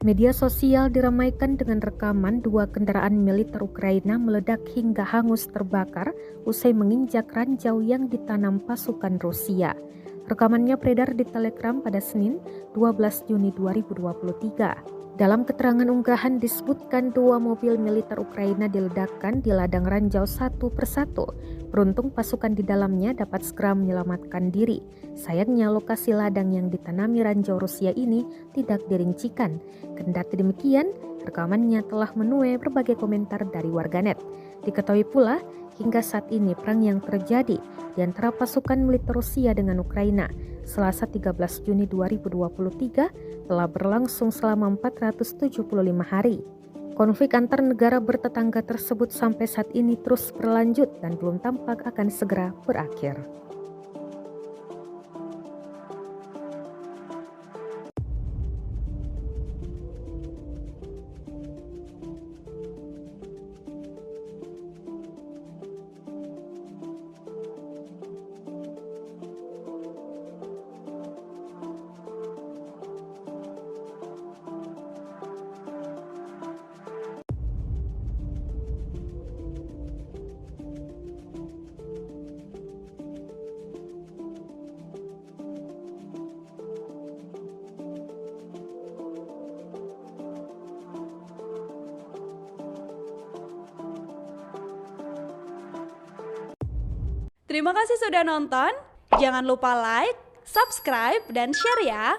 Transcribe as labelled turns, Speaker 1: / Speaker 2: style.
Speaker 1: Media sosial diramaikan dengan rekaman dua kendaraan militer Ukraina meledak hingga hangus terbakar usai menginjak ranjau yang ditanam pasukan Rusia. Rekamannya beredar di Telegram pada Senin 12 Juni 2023. Dalam keterangan unggahan disebutkan dua mobil militer Ukraina diledakkan di ladang ranjau satu persatu. Beruntung pasukan di dalamnya dapat segera menyelamatkan diri. Sayangnya lokasi ladang yang ditanami ranjau Rusia ini tidak dirincikan. Kendati demikian, rekamannya telah menuai berbagai komentar dari warganet. Diketahui pula, hingga saat ini perang yang terjadi di antara pasukan militer Rusia dengan Ukraina Selasa 13 Juni 2023 telah berlangsung selama 475 hari. Konflik antar negara bertetangga tersebut sampai saat ini terus berlanjut dan belum tampak akan segera berakhir.
Speaker 2: Terima kasih sudah nonton. Jangan lupa like, subscribe, dan share ya.